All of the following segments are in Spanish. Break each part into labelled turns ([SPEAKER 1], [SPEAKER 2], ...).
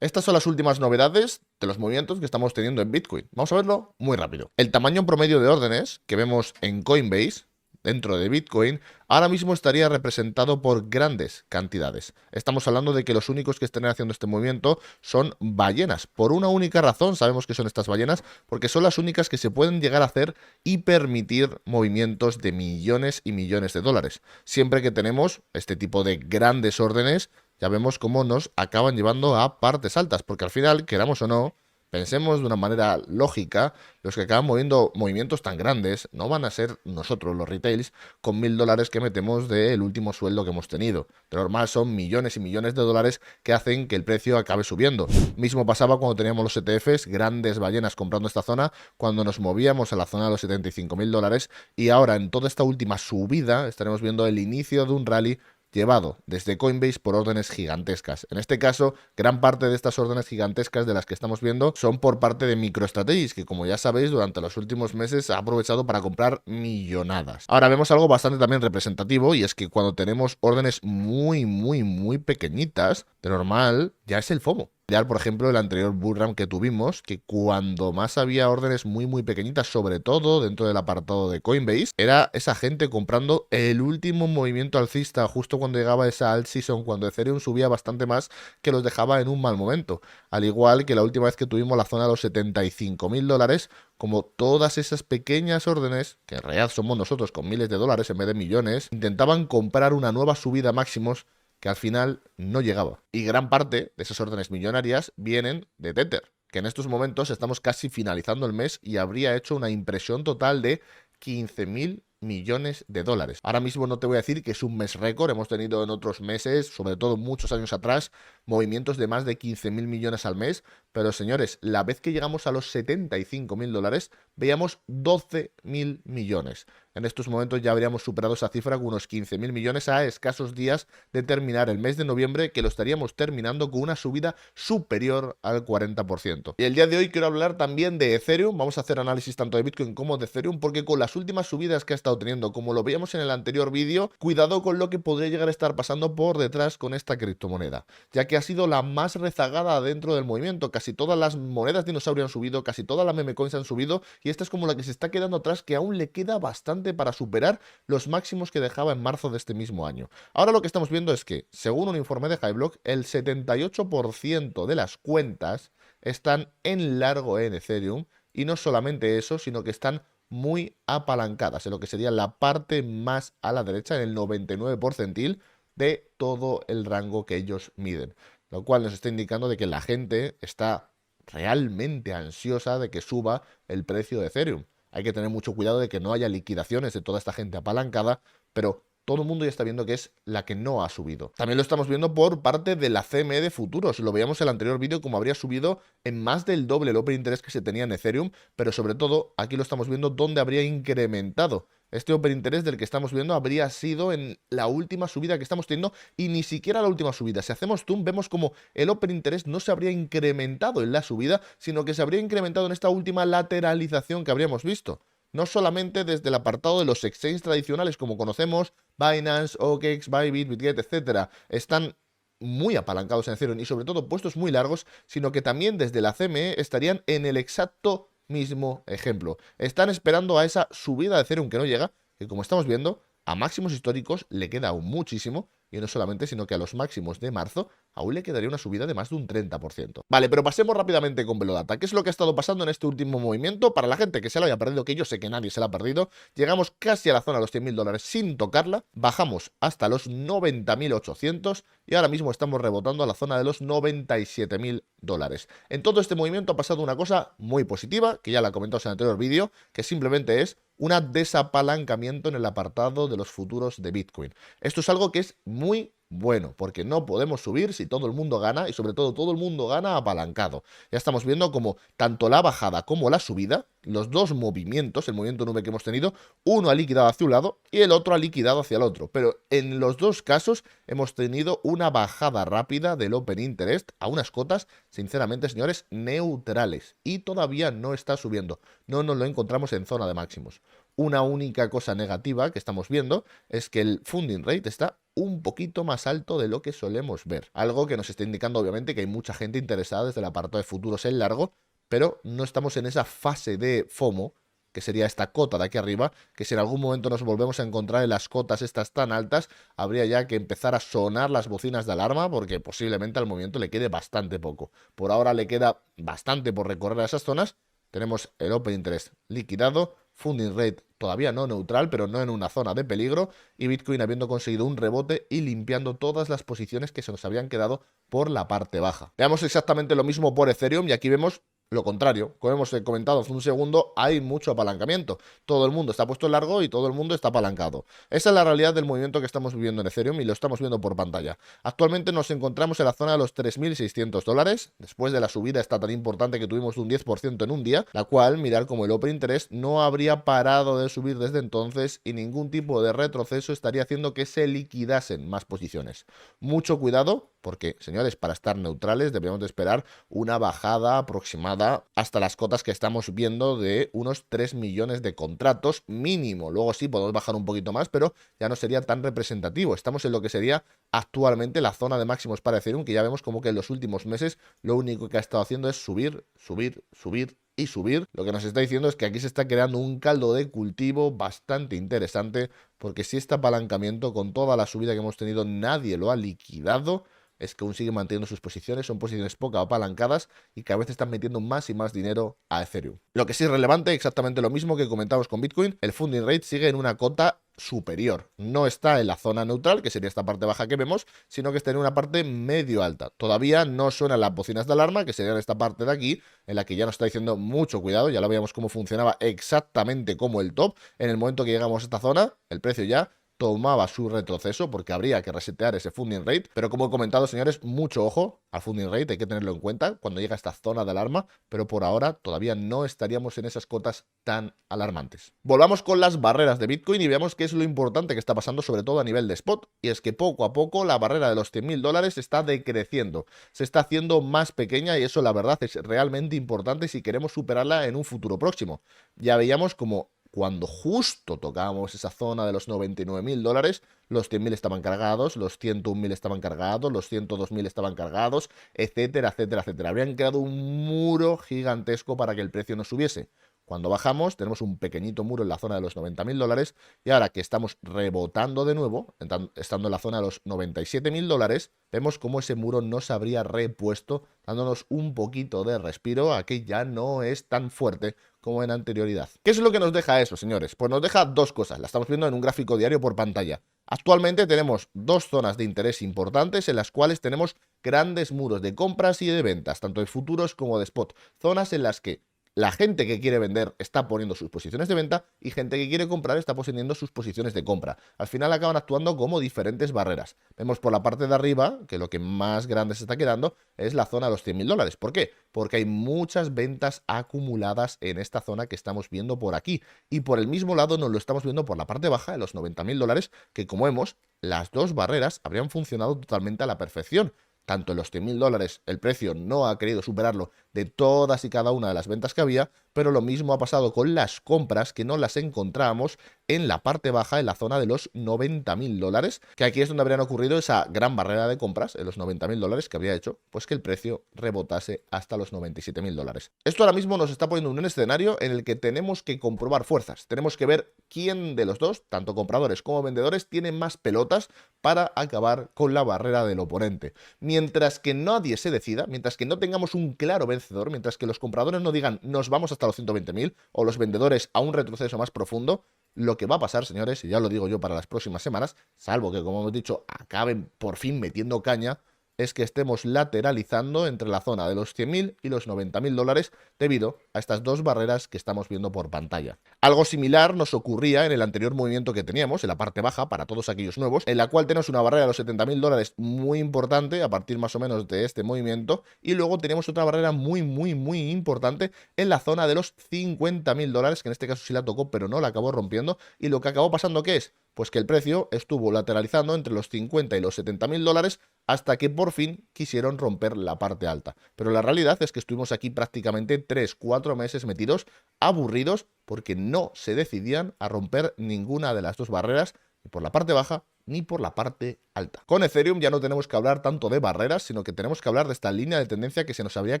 [SPEAKER 1] Estas son las últimas novedades de los movimientos que estamos teniendo en Bitcoin. Vamos a verlo muy rápido. El tamaño promedio de órdenes que vemos en Coinbase, dentro de Bitcoin, ahora mismo estaría representado por grandes cantidades. Estamos hablando de que los únicos que están haciendo este movimiento son ballenas. Por una única razón sabemos que son estas ballenas, porque son las únicas que se pueden llegar a hacer y permitir movimientos de millones y millones de dólares. Siempre que tenemos este tipo de grandes órdenes, ya vemos cómo nos acaban llevando a partes altas, porque al final, queramos o no, pensemos de una manera lógica, los que acaban moviendo movimientos tan grandes no van a ser nosotros, los retails, con $1000 que metemos del último sueldo que hemos tenido. De normal son millones y millones de dólares que hacen que el precio acabe subiendo. Mismo pasaba cuando teníamos los ETFs, grandes ballenas comprando esta zona, cuando nos movíamos a la zona de los $75.000, y ahora en toda esta última subida estaremos viendo el inicio de un rally llevado desde Coinbase por órdenes gigantescas. En este caso, gran parte de estas órdenes gigantescas de las que estamos viendo son por parte de MicroStrategy, que como ya sabéis, durante los últimos meses ha aprovechado para comprar millonadas. Ahora vemos algo bastante también representativo, y es que cuando tenemos órdenes muy pequeñitas, de normal, ya es el FOMO. Por ejemplo, el anterior bullrun que tuvimos, que cuando más había órdenes muy pequeñitas, sobre todo dentro del apartado de Coinbase, era esa gente comprando el último movimiento alcista justo cuando llegaba esa alt season, cuando Ethereum subía bastante más, que los dejaba en un mal momento. Al igual que la última vez que tuvimos la zona de los $75.000, como todas esas pequeñas órdenes, que en realidad somos nosotros con miles de dólares en vez de millones, intentaban comprar una nueva subida a máximos que al final no llegaba. Y gran parte de esas órdenes millonarias vienen de Tether, que en estos momentos estamos casi finalizando el mes y habría hecho una impresión total de 15.000 millones de dólares. Ahora mismo no te voy a decir que es un mes récord, hemos tenido en otros meses, sobre todo muchos años atrás, movimientos de más de 15.000 millones al mes, pero señores, la vez que llegamos a los $75.000, veíamos 12.000 millones. En estos momentos ya habríamos superado esa cifra con unos 15.000 millones a escasos días de terminar el mes de noviembre, que lo estaríamos terminando con una subida superior al 40%. Y el día de hoy quiero hablar también de Ethereum. Vamos a hacer análisis tanto de Bitcoin como de Ethereum, porque con las últimas subidas que ha estado teniendo, como lo veíamos en el anterior vídeo, cuidado con lo que podría llegar a estar pasando por detrás con esta criptomoneda, ya que ha sido la más rezagada dentro del movimiento. Casi todas las monedas dinosaurio han subido, casi todas las meme coins han subido, y esta es como la que se está quedando atrás, que aún le queda bastante para superar los máximos que dejaba en marzo de este mismo año. Ahora lo que estamos viendo es que, según un informe de Hiveblock, el 78% de las cuentas están en largo en Ethereum, y no solamente eso, sino que están muy apalancadas, en lo que sería la parte más a la derecha, en el 99% de todo el rango que ellos miden, lo cual nos está indicando de que la gente está realmente ansiosa de que suba el precio de Ethereum. Hay que tener mucho cuidado de que no haya liquidaciones de toda esta gente apalancada, pero todo el mundo ya está viendo que es la que no ha subido. También lo estamos viendo por parte de la CME de futuros. Lo veíamos en el anterior vídeo como habría subido en más del doble el open interest que se tenía en Ethereum, pero sobre todo aquí lo estamos viendo donde habría incrementado. Este open interest del que estamos viendo habría sido en la última subida que estamos teniendo, y ni siquiera la última subida. Si hacemos zoom, vemos como el open interest no se habría incrementado en la subida, sino que se habría incrementado en esta última lateralización que habríamos visto. No solamente desde el apartado de los exchanges tradicionales como conocemos, Binance, OKX, Bybit, Bitget, etcétera, están muy apalancados en Ethereum y sobre todo puestos muy largos, sino que también desde la CME estarían en el exacto mismo ejemplo. Están esperando a esa subida de Ethereum que no llega, que como estamos viendo, a máximos históricos le queda aún muchísimo, y no solamente, sino que a los máximos de marzo aún le quedaría una subida de más de un 30%. Vale, pero pasemos rápidamente con Velodata. ¿Qué es lo que ha estado pasando en este último movimiento? Para la gente que se lo haya perdido, que yo sé que nadie se la ha perdido, llegamos casi a la zona de los $100.000 sin tocarla, bajamos hasta los 90.800 y ahora mismo estamos rebotando a la zona de los $97.000. En todo este movimiento ha pasado una cosa muy positiva, que ya la comentamos en el anterior vídeo, que simplemente es un desapalancamiento en el apartado de los futuros de Bitcoin. Esto es algo que es muy bueno, porque no podemos subir si todo el mundo gana, y sobre todo todo el mundo gana apalancado. Ya estamos viendo como tanto la bajada como la subida, los dos movimientos, el movimiento nube que hemos tenido, uno ha liquidado hacia un lado y el otro ha liquidado hacia el otro, pero en los dos casos hemos tenido una bajada rápida del open interest a unas cotas, sinceramente señores, neutrales, y todavía no está subiendo, no nos lo encontramos en zona de máximos. Una única cosa negativa que estamos viendo es que el funding rate está un poquito más alto de lo que solemos ver. Algo que nos está indicando obviamente que hay mucha gente interesada desde el apartado de futuros en largo, pero no estamos en esa fase de FOMO, que sería esta cota de aquí arriba, que si en algún momento nos volvemos a encontrar en las cotas estas tan altas, habría ya que empezar a sonar las bocinas de alarma, porque posiblemente al movimiento le quede bastante poco. Por ahora le queda bastante por recorrer a esas zonas. Tenemos el Open Interest liquidado, funding rate todavía no neutral, pero no en una zona de peligro, y Bitcoin habiendo conseguido un rebote y limpiando todas las posiciones que se nos habían quedado por la parte baja. Veamos exactamente lo mismo por Ethereum, y aquí vemos lo contrario. Como hemos comentado hace un segundo, hay mucho apalancamiento. Todo el mundo está puesto en largo y todo el mundo está apalancado. Esa es la realidad del movimiento que estamos viviendo en Ethereum y lo estamos viendo por pantalla. Actualmente nos encontramos en la zona de los $3.600, después de la subida esta tan importante que tuvimos de un 10% en un día, la cual, mirar como el Open Interest no habría parado de subir desde entonces y ningún tipo de retroceso estaría haciendo que se liquidasen más posiciones. Mucho cuidado, porque, señores, para estar neutrales deberíamos de esperar una bajada aproximada hasta las cotas que estamos viendo de unos 3 millones de contratos mínimo. Luego sí podemos bajar un poquito más, pero ya no sería tan representativo. Estamos en lo que sería actualmente la zona de máximos para Ethereum, que ya vemos como que en los últimos meses lo único que ha estado haciendo es subir, subir, subir y subir. Lo que nos está diciendo es que aquí se está creando un caldo de cultivo bastante interesante, porque si este apalancamiento con toda la subida que hemos tenido nadie lo ha liquidado, es que aún sigue manteniendo sus posiciones, son posiciones poco apalancadas y cada vez están metiendo más y más dinero a Ethereum. Lo que sí es relevante, exactamente lo mismo que comentamos con Bitcoin, el funding rate sigue en una cota superior. No está en la zona neutral, que sería esta parte baja que vemos, sino que está en una parte medio alta. Todavía no suenan las bocinas de alarma, que serían esta parte de aquí, en la que ya nos está diciendo mucho cuidado. Ya lo veíamos cómo funcionaba exactamente como el top. En el momento que llegamos a esta zona, el precio ya tomaba su retroceso porque habría que resetear ese funding rate, pero como he comentado, señores, mucho ojo al funding rate, hay que tenerlo en cuenta cuando llega a esta zona de alarma, pero por ahora todavía no estaríamos en esas cotas tan alarmantes. Volvamos con las barreras de Bitcoin y veamos qué es lo importante que está pasando, sobre todo a nivel de spot, y es que poco a poco la barrera de los $100.000 está decreciendo, se está haciendo más pequeña y eso la verdad es realmente importante si queremos superarla en un futuro próximo. Ya veíamos como cuando justo tocábamos esa zona de los $99.000, los 100.000 estaban cargados, los 101.000 estaban cargados, los 102.000 estaban cargados, etcétera, etcétera, etcétera. Habrían creado un muro gigantesco para que el precio no subiese. Cuando bajamos tenemos un pequeñito muro en la zona de los $90.000 y ahora que estamos rebotando de nuevo, estando en la zona de los $97.000, vemos cómo ese muro no se habría repuesto, dándonos un poquito de respiro a que ya no es tan fuerte como en anterioridad. ¿Qué es lo que nos deja eso, señores? Pues nos deja dos cosas, la estamos viendo en un gráfico diario por pantalla. Actualmente tenemos dos zonas de interés importantes en las cuales tenemos grandes muros de compras y de ventas, tanto de futuros como de spot. Zonas en las que la gente que quiere vender está poniendo sus posiciones de venta y gente que quiere comprar está poniendo sus posiciones de compra. Al final acaban actuando como diferentes barreras. Vemos por la parte de arriba que lo que más grande se está quedando es la zona de los $100.000. ¿Por qué? Porque hay muchas ventas acumuladas en esta zona que estamos viendo por aquí. Y por el mismo lado nos lo estamos viendo por la parte baja de los $90.000, que como vemos, las dos barreras habrían funcionado totalmente a la perfección. Tanto en los $100.000 el precio no ha querido superarlo de todas y cada una de las ventas que había, pero lo mismo ha pasado con las compras, que no las encontramos en la parte baja, en la zona de los $90.000, que aquí es donde habrían ocurrido esa gran barrera de compras, en los $90.000, que habría hecho pues que el precio rebotase hasta los $97.000. Esto ahora mismo nos está poniendo en un escenario en el que tenemos que comprobar fuerzas, tenemos que ver quién de los dos, tanto compradores como vendedores, tiene más pelotas para acabar con la barrera del oponente. Mientras que nadie se decida, mientras que no tengamos un claro vencedor, mientras que los compradores no digan nos vamos hasta los 120.000 o los vendedores a un retroceso más profundo, lo que va a pasar, señores, y ya lo digo yo para las próximas semanas, salvo que, como hemos dicho, acaben por fin metiendo caña, es que estemos lateralizando entre la zona de los 100.000 y los $90.000 debido a estas dos barreras que estamos viendo por pantalla. Algo similar nos ocurría en el anterior movimiento que teníamos, en la parte baja, para todos aquellos nuevos, en la cual tenemos una barrera de los $70.000 muy importante a partir más o menos de este movimiento, y luego tenemos otra barrera muy importante en la zona de los $50.000, que en este caso sí la tocó pero no la acabó rompiendo, y lo que acabó pasando, ¿qué es? Pues que el precio estuvo lateralizando entre los 50 y los $70.000 hasta que por fin quisieron romper la parte alta. Pero la realidad es que estuvimos aquí prácticamente 3-4 meses metidos, aburridos, porque no se decidían a romper ninguna de las dos barreras, ni por la parte baja ni por la parte alta. Con Ethereum ya no tenemos que hablar tanto de barreras, sino que tenemos que hablar de esta línea de tendencia que se nos había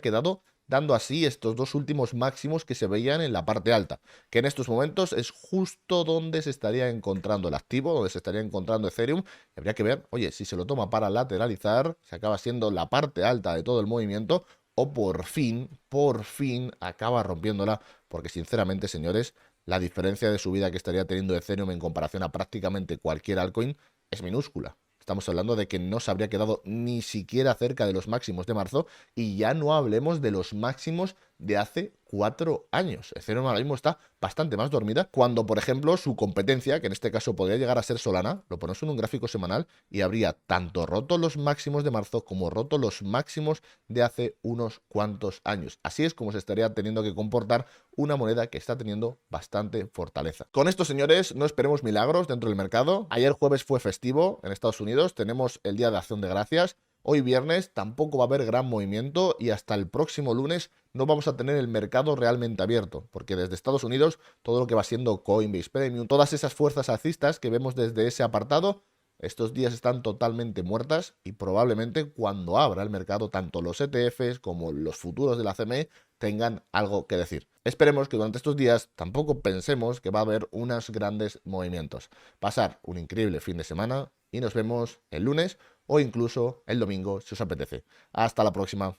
[SPEAKER 1] quedado dando así estos dos últimos máximos que se veían en la parte alta, que en estos momentos es justo donde se estaría encontrando el activo, donde se estaría encontrando Ethereum. Y habría que ver, oye, si se lo toma para lateralizar, se acaba siendo la parte alta de todo el movimiento, o por fin acaba rompiéndola, porque sinceramente, señores, la diferencia de subida que estaría teniendo Ethereum en comparación a prácticamente cualquier altcoin es minúscula. Estamos hablando de que no se habría quedado ni siquiera cerca de los máximos de marzo, y ya no hablemos de los máximos de hace 4 años. Ethereum ahora mismo está bastante más dormida cuando, por ejemplo, su competencia, que en este caso podría llegar a ser Solana, lo ponemos en un gráfico semanal y habría tanto roto los máximos de marzo como roto los máximos de hace unos cuantos años. Así es como se estaría teniendo que comportar una moneda que está teniendo bastante fortaleza. Con esto, señores, no esperemos milagros dentro del mercado. Ayer jueves fue festivo en Estados Unidos, tenemos el Día de Acción de Gracias. Hoy viernes tampoco va a haber gran movimiento y hasta el próximo lunes no vamos a tener el mercado realmente abierto, porque desde Estados Unidos todo lo que va siendo Coinbase Premium, todas esas fuerzas alcistas que vemos desde ese apartado, estos días están totalmente muertas y probablemente cuando abra el mercado tanto los ETFs como los futuros de la CME tengan algo que decir. Esperemos que durante estos días tampoco pensemos que va a haber unos grandes movimientos. Pasar un increíble fin de semana y nos vemos el lunes o incluso el domingo si os apetece. Hasta la próxima.